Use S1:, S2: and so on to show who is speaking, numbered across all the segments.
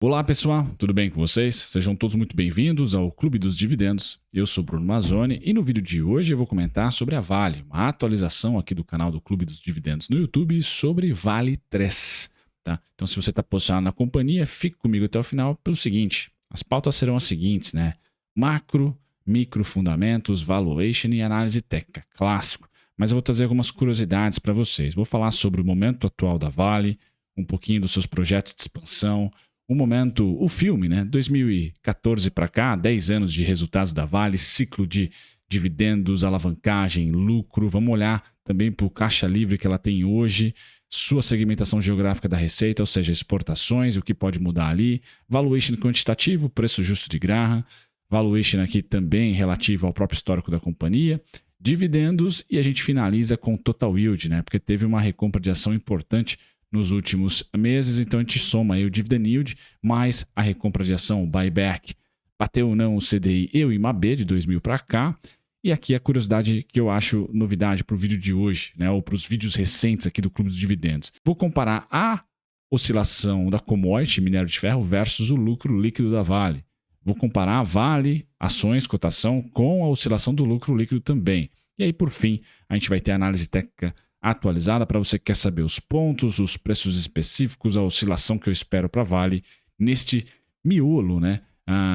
S1: Olá pessoal, tudo bem com vocês? Sejam todos muito bem-vindos ao Clube dos Dividendos. Eu sou Bruno Mazzoni e no vídeo de hoje eu vou comentar sobre a Vale, uma atualização aqui do canal do Clube dos Dividendos no YouTube sobre Vale 3. Tá? Então se você está posicionado na companhia, fique comigo até o final pelo seguinte, as pautas serão as seguintes, né? Macro, micro fundamentos, valuation e análise técnica, clássico. Mas eu vou trazer algumas curiosidades para vocês. Vou falar sobre o momento atual da Vale, um pouquinho dos seus projetos de expansão, o filme, né? 2014 para cá, 10 anos de resultados da Vale, ciclo de dividendos, alavancagem, lucro. Vamos olhar também para o caixa livre que ela tem hoje, sua segmentação geográfica da receita, ou seja, exportações, o que pode mudar ali, valuation quantitativo, preço justo de Graham, valuation aqui também relativo ao próprio histórico da companhia, dividendos e a gente finaliza com total yield, né? Porque teve uma recompra de ação importante nos últimos meses, então a gente soma aí o dividend yield mais a recompra de ação, o buyback. Bateu ou não o CDI e o IMAB de 2000 para cá. E aqui a curiosidade que eu acho novidade para o vídeo de hoje, né, ou para os vídeos recentes aqui do Clube dos Dividendos. Vou comparar a oscilação da commodity, minério de ferro, versus o lucro líquido da Vale. Vou comparar a Vale, ações, cotação, com a oscilação do lucro líquido também. E aí, por fim, a gente vai ter a análise técnica atualizada para você que quer saber os pontos, os preços específicos, a oscilação que eu espero para a Vale neste miolo, né,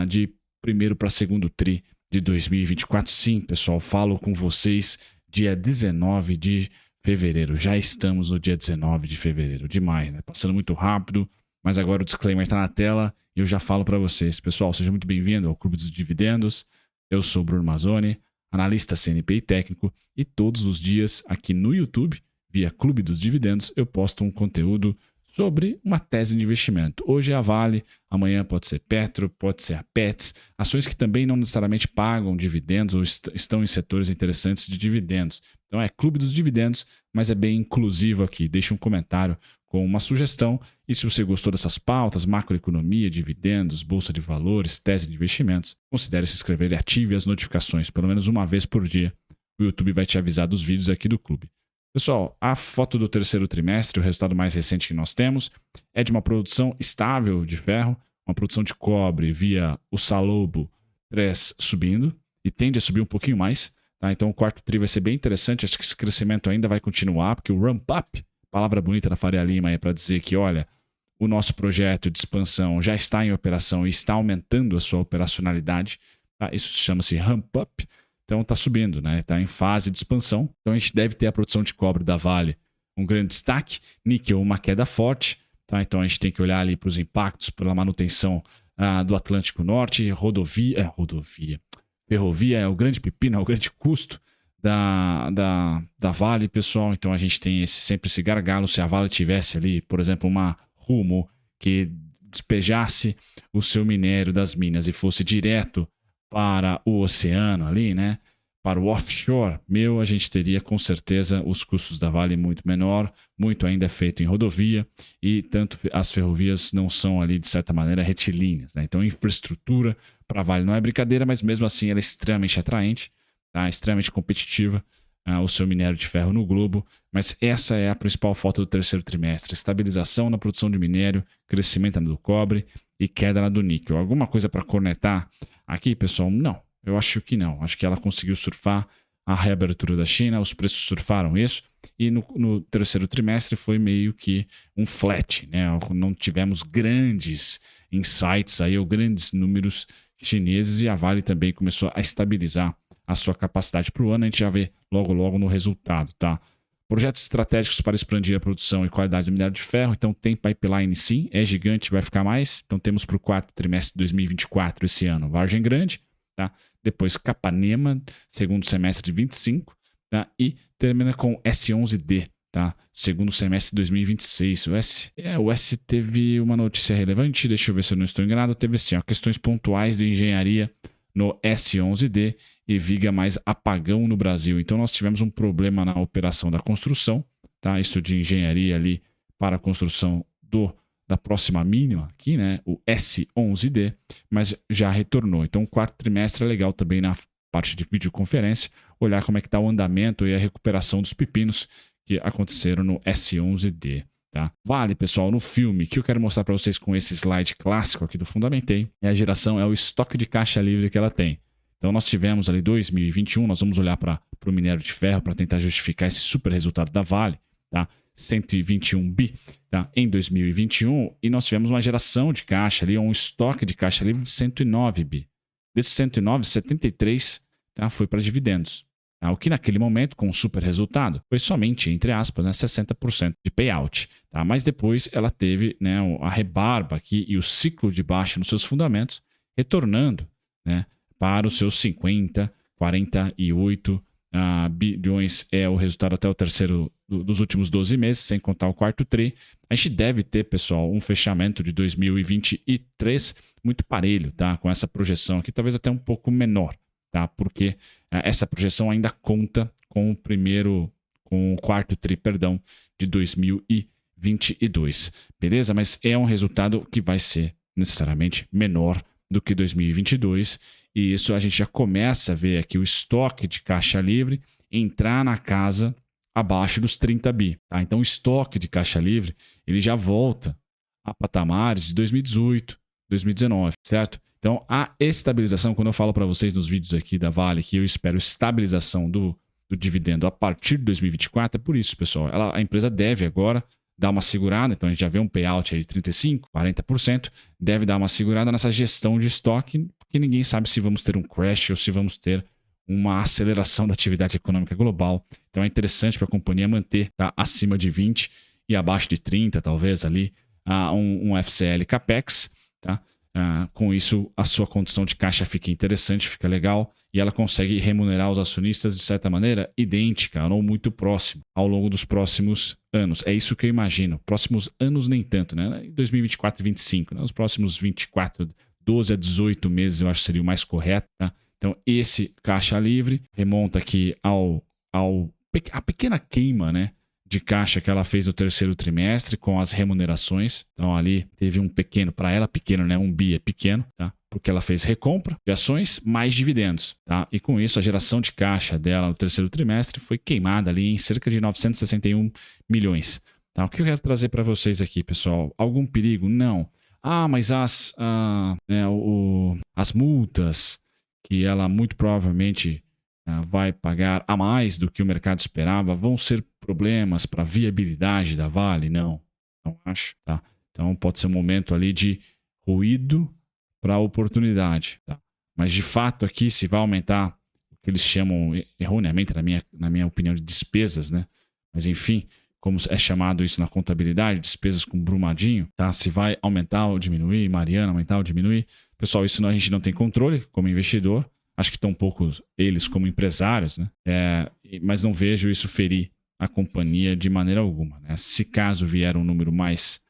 S1: de primeiro para segundo tri de 2024. Sim, pessoal, falo com vocês dia 19 de fevereiro. Já estamos no dia 19 de fevereiro. Demais, né? Passando muito rápido, mas agora o disclaimer está na tela e eu já falo para vocês. Pessoal, seja muito bem-vindo ao Clube dos Dividendos. Eu sou o Bruno Mazzoni, analista CNPI técnico, e todos os dias aqui no YouTube, via Clube dos Dividendos, eu posto um conteúdo sobre uma tese de investimento. Hoje é a Vale, amanhã pode ser Petro, pode ser a Pets, ações que também não necessariamente pagam dividendos ou estão em setores interessantes de dividendos. Então é Clube dos Dividendos, mas é bem inclusivo aqui. Deixe um comentário com uma sugestão e se você gostou dessas pautas, macroeconomia, dividendos, bolsa de valores, tese de investimentos, considere se inscrever e ative as notificações, pelo menos uma vez por dia. O YouTube vai te avisar dos vídeos aqui do clube. Pessoal, a foto do terceiro trimestre, o resultado mais recente que nós temos, é de uma produção estável de ferro, uma produção de cobre via o Salobo 3 subindo, e tende a subir um pouquinho mais. Tá? Então o quarto tri vai ser bem interessante, acho que esse crescimento ainda vai continuar, porque o ramp-up, palavra bonita da Faria Lima, é para dizer que, olha, o nosso projeto de expansão já está em operação e está aumentando a sua operacionalidade. Tá? Isso chama-se ramp-up. Então está subindo, né? Está em fase de expansão. Então a gente deve ter a produção de cobre da Vale um grande destaque, níquel uma queda forte. Tá? Então a gente tem que olhar ali para os impactos pela manutenção do Atlântico Norte, ferrovia é o grande pepino, é o grande custo da Vale, pessoal. Então a gente tem sempre esse gargalo. Se a Vale tivesse ali, por exemplo, uma Rumo que despejasse o seu minério das minas e fosse direto para o oceano ali, né? Para o offshore, a gente teria com certeza os custos da Vale muito menor, muito ainda é feito em rodovia e tanto as ferrovias não são ali de certa maneira retilíneas, né? Então a infraestrutura para a Vale não é brincadeira, mas mesmo assim ela é extremamente atraente, tá? Extremamente competitiva, o seu minério de ferro no globo, mas essa é a principal foto do terceiro trimestre, estabilização na produção de minério, crescimento do cobre e queda na do níquel. Alguma coisa para cornetar aqui, pessoal? Não, eu acho que não. Acho que ela conseguiu surfar a reabertura da China, os preços surfaram isso, e no terceiro trimestre foi meio que um flat, né? Não tivemos grandes insights aí, ou grandes números chineses, e a Vale também começou a estabilizar a sua capacidade para o ano. A gente já vê logo no resultado, tá? Projetos estratégicos para expandir a produção e qualidade do minério de ferro. Então tem pipeline sim, é gigante, vai ficar mais. Então temos para o quarto trimestre de 2024 esse ano, Vargem Grande, tá? Depois Capanema, segundo semestre de 25, tá? E termina com S11D, tá? Segundo semestre de 2026. O S teve uma notícia relevante, deixa eu ver se eu não estou enganado, teve assim, questões pontuais de engenharia no S11D e viga mais apagão no Brasil. Então nós tivemos um problema na operação da construção, tá? Isso de engenharia ali para a construção da próxima mínima aqui, né? O S11D, mas já retornou. Então o quarto trimestre é legal também na parte de videoconferência, olhar como é que está o andamento e a recuperação dos pepinos que aconteceram no S11D. Tá? Vale, pessoal, no filme, que eu quero mostrar para vocês com esse slide clássico aqui do Fundamentei, é a geração, é o estoque de caixa livre que ela tem. Então nós tivemos ali 2021, nós vamos olhar para o minério de ferro para tentar justificar esse super resultado da Vale, tá? 121 bi, tá? Em 2021, e nós tivemos uma geração de caixa ali, um estoque de caixa livre de 109 bi. Desses 109, 73, tá? Foi para dividendos. Tá? O que naquele momento, com um super resultado, foi somente, entre aspas, né, 60% de payout. Tá? Mas depois ela teve, né, a rebarba aqui e o ciclo de baixa nos seus fundamentos, retornando, né, para os seus 50, 48 bilhões é o resultado até o terceiro dos últimos 12 meses, sem contar o quarto tri. A gente deve ter, pessoal, um fechamento de 2023 muito parelho, tá? Com essa projeção aqui, talvez até um pouco menor, tá? Porque essa projeção ainda conta com o quarto tri, perdão, de 2022, beleza? Mas é um resultado que vai ser necessariamente menor do que 2022, e isso a gente já começa a ver aqui o estoque de caixa livre entrar na casa abaixo dos 30 bi. Tá? Então o estoque de caixa livre ele já volta a patamares de 2018, 2019, certo? Então a estabilização, quando eu falo para vocês nos vídeos aqui da Vale que eu espero estabilização do dividendo a partir de 2024, é por isso, pessoal. A empresa deve agora dar uma segurada, então a gente já vê um payout aí de 35%, 40%, deve dar uma segurada nessa gestão de estoque, porque ninguém sabe se vamos ter um crash ou se vamos ter uma aceleração da atividade econômica global. Então é interessante para a companhia manter, tá, acima de 20 e abaixo de 30, talvez ali, um FCL CAPEX, tá? Com isso, a sua condição de caixa fica interessante, fica legal, e ela consegue remunerar os acionistas de certa maneira idêntica ou muito próximo ao longo dos próximos anos. É isso que eu imagino. Próximos anos nem tanto, né? 2024 e 2025, né? Os próximos 24, 12 a 18 meses eu acho que seria o mais correto, tá? Então esse caixa livre remonta aqui a pequena queima, né, de caixa que ela fez no terceiro trimestre com as remunerações. Então ali teve um pequeno, para ela pequeno, né? Um bi é pequeno, tá? Porque ela fez recompra de ações mais dividendos, tá? E com isso a geração de caixa dela no terceiro trimestre foi queimada ali em cerca de 961 milhões. Tá? O que eu quero trazer para vocês aqui, pessoal? Algum perigo? Não. Mas as multas que ela muito provavelmente vai pagar a mais do que o mercado esperava, vão ser problemas para a viabilidade da Vale? Não acho. Tá? Então pode ser um momento ali de ruído para a oportunidade. Tá? Mas de fato aqui se vai aumentar o que eles chamam erroneamente, na minha opinião, de despesas, né? Mas enfim, como é chamado isso na contabilidade, despesas com Brumadinho, tá? Se vai aumentar ou diminuir, Mariana, aumentar ou diminuir. Pessoal, isso a gente não tem controle como investidor. Acho que tampouco eles como empresários, né? Mas não vejo isso ferir a companhia de maneira alguma, né? Se caso vier um número mais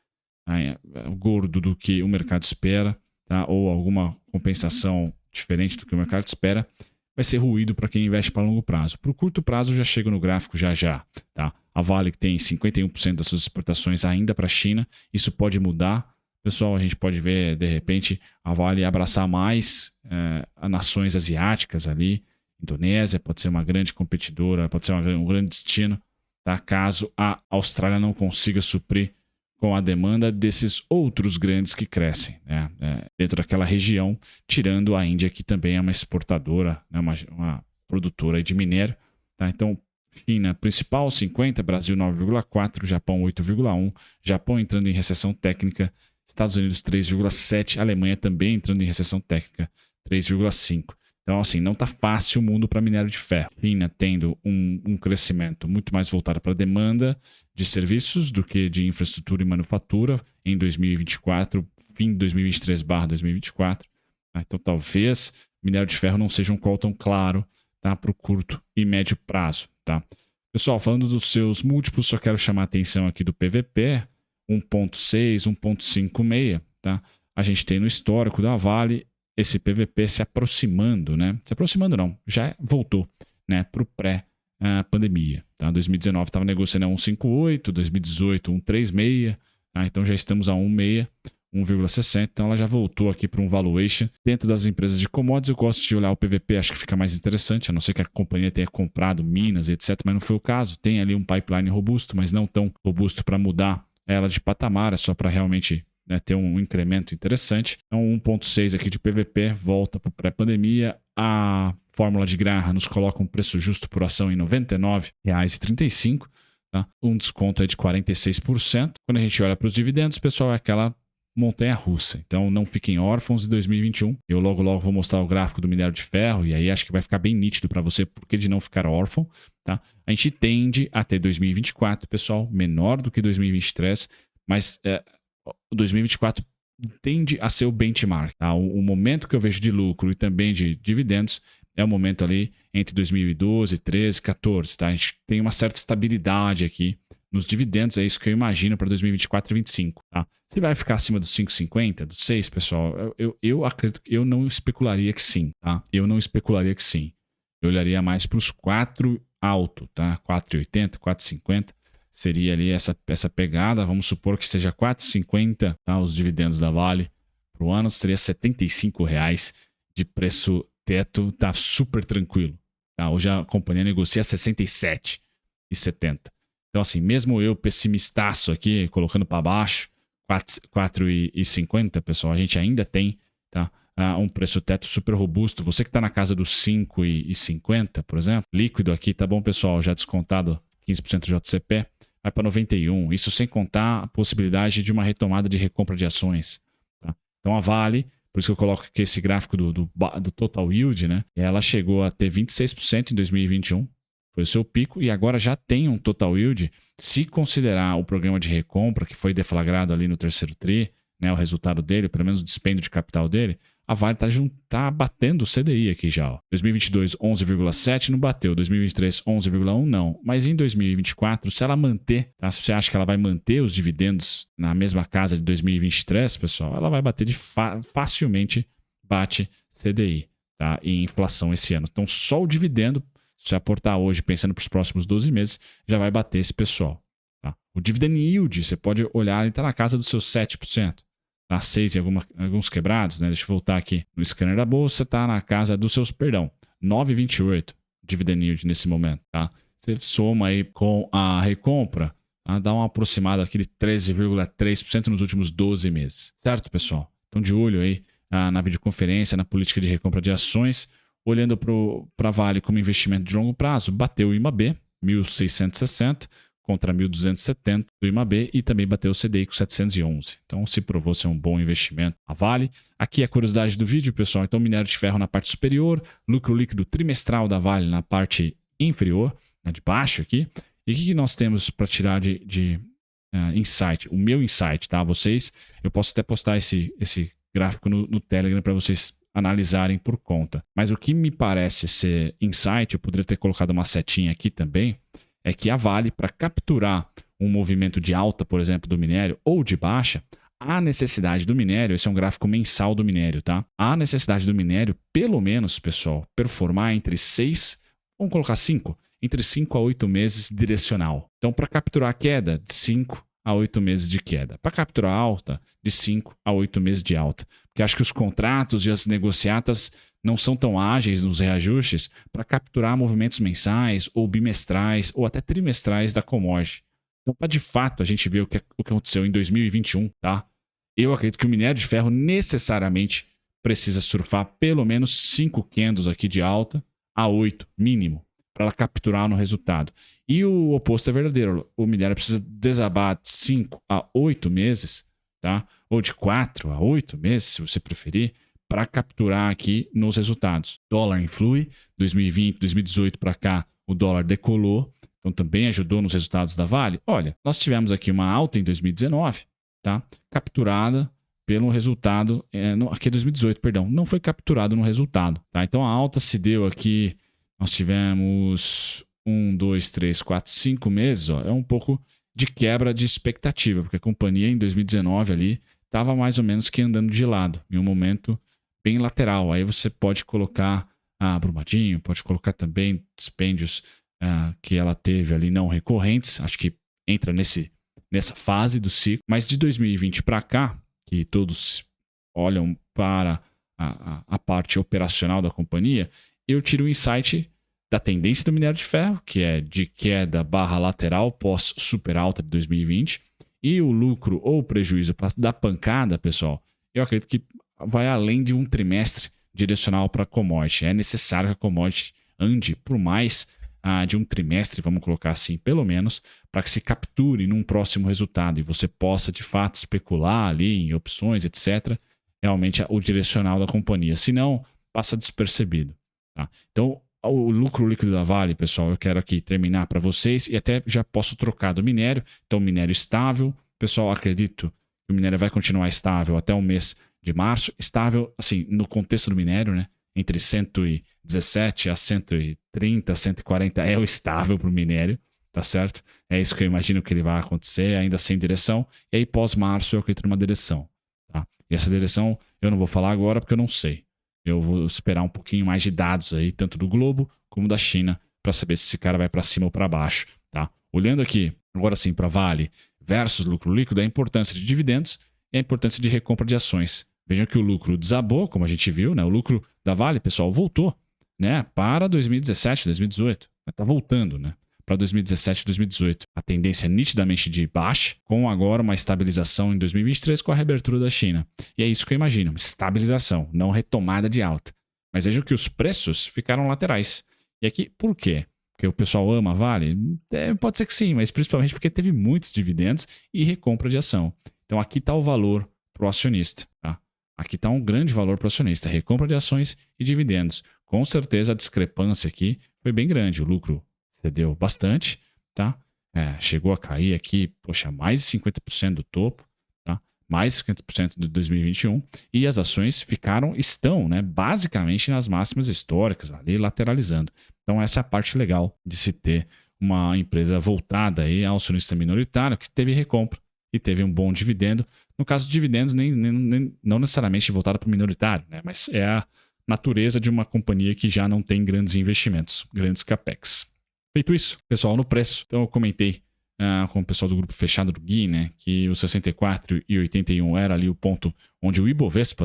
S1: gordo do que o mercado espera, tá? Ou alguma compensação diferente do que o mercado espera, vai ser ruído para quem investe para longo prazo. Para o curto prazo, eu já chego no gráfico já. Tá? A Vale tem 51% das suas exportações ainda para a China. Isso pode mudar. Pessoal, a gente pode ver, de repente, a Vale abraçar mais nações asiáticas ali. Indonésia pode ser uma grande competidora, pode ser um grande destino, tá? Caso a Austrália não consiga suprir com a demanda desses outros grandes que crescem, né? Dentro daquela região, tirando a Índia, que também é uma exportadora, né? uma produtora de minério. Tá? Então, China principal, 50%, Brasil 9,4%, Japão 8,1%, Japão entrando em recessão técnica, Estados Unidos 3,7%, Alemanha também entrando em recessão técnica, 3,5%. Então, assim, não está fácil o mundo para minério de ferro. China tendo um crescimento muito mais voltado para a demanda de serviços do que de infraestrutura e manufatura em 2024, fim de 2023/2024. Então, talvez minério de ferro não seja um call tão claro, tá, para o curto e médio prazo. Tá? Pessoal, falando dos seus múltiplos, só quero chamar a atenção aqui do PVP, 1,6, 1,56. Tá? A gente tem no histórico da Vale esse PVP se aproximando, né? Se aproximando não, já voltou, né, para o pré-pandemia. Tá? 2019 estava negociando a 1,58, 2018 1,36, tá? Então já estamos a 1,6, 1,60, então ela já voltou aqui para um valuation. Dentro das empresas de commodities, eu gosto de olhar o PVP, acho que fica mais interessante, a não ser que a companhia tenha comprado minas, etc, mas não foi o caso. Tem ali um pipeline robusto, mas não tão robusto para mudar ela de patamar, é só para realmente, né, ter um incremento interessante. Então 1,6 aqui de PVP, volta para o pré-pandemia. A fórmula de Graham nos coloca um preço justo por ação em R$ 99,35. Tá? Um desconto aí de 46%. Quando a gente olha para os dividendos, pessoal, é aquela montanha russa. Então não fiquem órfãos de 2021. Eu logo vou mostrar o gráfico do minério de ferro e aí acho que vai ficar bem nítido para você porque de não ficar órfão. Tá? A gente tende a ter 2024, pessoal, menor do que 2023, mas 2024 tende a ser o benchmark. Tá? O momento que eu vejo de lucro e também de dividendos é o momento ali entre 2012, 13, 14. Tá? A gente tem uma certa estabilidade aqui nos dividendos, é isso que eu imagino para 2024 e 2025. Tá? Se vai ficar acima dos 5,50, dos 6, pessoal, eu acredito que eu não especularia que sim. Tá? Eu não especularia que sim. Eu olharia mais para os 4 alto, tá? 4,80, 4,50 seria ali essa pegada. Vamos supor que esteja 4,50, tá? Os dividendos da Vale para o ano, seria R$ 75,00 de preço teto, tá super tranquilo. Tá? Hoje a companhia negocia R$ 67,70. Então, assim, mesmo eu pessimistaço aqui, colocando para baixo, 4,50, pessoal, a gente ainda tem, tá, um preço teto super robusto. Você que está na casa dos 5,50, por exemplo, líquido aqui, tá bom, pessoal, já descontado 15% JCP, vai para 91. Isso sem contar a possibilidade de uma retomada de recompra de ações. Tá? Então, a Vale, por isso que eu coloco aqui esse gráfico do Total Yield, né? Ela chegou a ter 26% em 2021. Foi o seu pico e agora já tem um total yield. Se considerar o programa de recompra que foi deflagrado ali no terceiro tri, né, o resultado dele, pelo menos o dispêndio de capital dele, a Vale tá batendo o CDI aqui já. Ó. 2022, 11,7 não bateu. 2023, 11,1 não. Mas em 2024, se ela manter, tá? Se você acha que ela vai manter os dividendos na mesma casa de 2023, pessoal, ela vai bater facilmente bate CDI, tá? E inflação esse ano. Então só o dividendo, se você aportar hoje pensando para os próximos 12 meses, já vai bater esse pessoal. Tá? O dividend yield, você pode olhar, ele está na casa dos seus 7%. Tá? 6 em alguns quebrados, né? Deixa eu voltar aqui no scanner da bolsa, está na casa dos seus, 9,28 dividend yield nesse momento. Tá? Você soma aí com a recompra, tá? Dá uma aproximada aqui de 13,3% nos últimos 12 meses. Certo, pessoal? Então de olho aí na videoconferência, na política de recompra de ações. Olhando para a Vale como investimento de longo prazo, bateu o IMAB, 1.660 contra 1.270 do IMAB e também bateu o CDI com 711. Então se provou ser um bom investimento a Vale. Aqui a curiosidade do vídeo, pessoal. Então minério de ferro na parte superior, lucro líquido trimestral da Vale na parte inferior, né, de baixo aqui. E o que nós temos para tirar de insight? O meu insight, tá? Eu posso até postar esse gráfico no Telegram para vocês analisarem por conta. Mas o que me parece ser insight, eu poderia ter colocado uma setinha aqui também, é que a Vale, para capturar um movimento de alta, por exemplo, do minério, ou de baixa, há necessidade do minério, esse é um gráfico mensal do minério, tá? Há necessidade do minério, pelo menos, pessoal, performar entre 6, vamos colocar 5, entre 5 a 8 meses direcional. Então, para capturar a queda, de 5 a 8 meses de queda. Para capturar a alta, de 5 a 8 meses de alta. Porque acho que os contratos e as negociatas não são tão ágeis nos reajustes para capturar movimentos mensais ou bimestrais ou até trimestrais da commodity. Então, para de fato a gente ver o que aconteceu em 2021, tá? Eu acredito que o minério de ferro necessariamente precisa surfar pelo menos 5 candles aqui de alta a 8, mínimo, para ela capturar no resultado. E o oposto é verdadeiro. O minério precisa desabar de 5 a 8 meses, tá? Ou de 4 a 8 meses, se você preferir, para capturar aqui nos resultados. Dólar influi, 2020, 2018 para cá, o dólar decolou, então também ajudou nos resultados da Vale. Olha, nós tivemos aqui uma alta em 2019, tá? Capturada pelo resultado, aqui é 2018, perdão, não foi capturado no resultado, tá? Então a alta se deu aqui, nós tivemos 1, 2, 3, 4, 5 meses, ó, é um pouco de quebra de expectativa, porque a companhia em 2019 ali estava mais ou menos que andando de lado, em um momento bem lateral. Aí você pode colocar Brumadinho, pode colocar também dispêndios que ela teve ali não recorrentes, acho que entra nessa fase do ciclo, mas de 2020 para cá, que todos olham para a parte operacional da companhia, eu tiro o insight da tendência do minério de ferro, que é de queda barra lateral pós super alta de 2020, E o lucro ou o prejuízo para dar pancada, pessoal, eu acredito que vai além de um trimestre direcional para a commodity. É necessário que a commodity ande por mais de um trimestre, vamos colocar assim, pelo menos, para que se capture num próximo resultado e você possa, de fato, especular ali em opções, etc., realmente o direcional da companhia. Senão, passa despercebido. Tá? Então, o lucro líquido da Vale, pessoal, eu quero aqui terminar para vocês e até já posso trocar do minério. Então, minério estável. Pessoal, acredito que o minério vai continuar estável até o mês de março. Estável, assim, no contexto do minério, né? Entre 117 a 130, 140 é o estável para o minério, tá certo? É isso que eu imagino que ele vai acontecer, ainda sem direção. E aí, pós-março, eu acredito numa direção. Tá? E essa direção eu não vou falar agora porque eu não sei. Eu vou esperar um pouquinho mais de dados aí, tanto do Globo como da China, para saber se esse cara vai para cima ou para baixo. Tá? Olhando aqui, agora sim, para Vale versus lucro líquido, a importância de dividendos e a importância de recompra de ações. Vejam que o lucro desabou, como a gente viu, né? O lucro da Vale, pessoal, voltou, né? Para 2017, 2018. Está voltando, né? Para 2017 e 2018. A tendência é nitidamente de baixa, com agora uma estabilização em 2023 com a reabertura da China. E é isso que eu imagino, estabilização, não retomada de alta. Mas vejam que os preços ficaram laterais. E aqui, por quê? Porque o pessoal ama a Vale? Pode ser que sim, mas principalmente porque teve muitos dividendos e recompra de ação. Então aqui está o valor para o acionista, tá? Aqui está um grande valor para o acionista, recompra de ações e dividendos. Com certeza a discrepância aqui foi bem grande, o lucro cedeu bastante, tá? Chegou a cair aqui, poxa, mais de 50% do topo, tá? Mais de 50% de 2021, e as ações estão, né, basicamente nas máximas históricas, ali lateralizando. Então essa é a parte legal de se ter uma empresa voltada aí ao acionista minoritário que teve recompra e teve um bom dividendo. No caso de dividendos, não necessariamente voltada para o minoritário, né? Mas é a natureza de uma companhia que já não tem grandes investimentos, grandes capex. Feito isso, pessoal, no preço. Então eu comentei com o pessoal do grupo fechado do Gui, né, que o 64,81 era ali o ponto onde o Ibovespa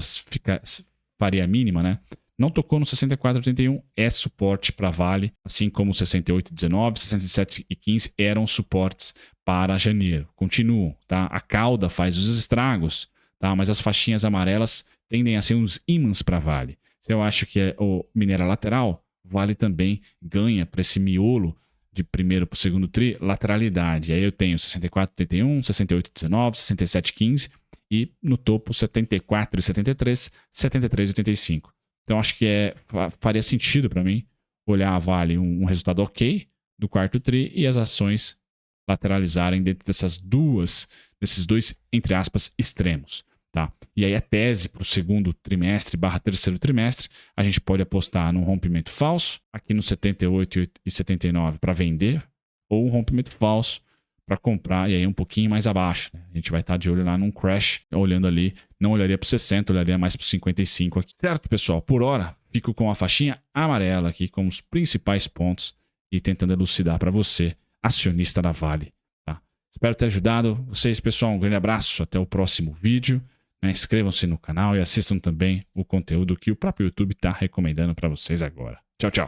S1: faria a mínima, né? Não tocou no 64,81, é suporte para Vale, assim como o 68,19, 67,15 eram suportes para janeiro. Continuam, tá? A cauda faz os estragos, tá? Mas as faixinhas amarelas tendem a ser uns ímãs para Vale. Se eu acho que é o minério lateral, Vale também ganha para esse miolo de primeiro para o segundo tri, lateralidade. Aí eu tenho 64,81, 68,19, 67,15 e no topo 74,73, 73,85. Então acho que faria sentido para mim olhar a Vale um resultado ok do quarto tri e as ações lateralizarem dentro desses dois, entre aspas, extremos. Tá? E aí a tese para o segundo trimestre / terceiro trimestre, a gente pode apostar num rompimento falso, aqui no 78,79 para vender, ou um rompimento falso para comprar, e aí um pouquinho mais abaixo. Né? A gente vai estar de olho lá num crash, olhando ali, não olharia para o 60, olharia mais para o 55 aqui. Certo, pessoal? Por hora, fico com a faixinha amarela aqui como os principais pontos e tentando elucidar para você, acionista da Vale. Tá? Espero ter ajudado vocês, pessoal. Um grande abraço, até o próximo vídeo. Inscrevam-se no canal e assistam também o conteúdo que o próprio YouTube está recomendando para vocês agora. Tchau, tchau.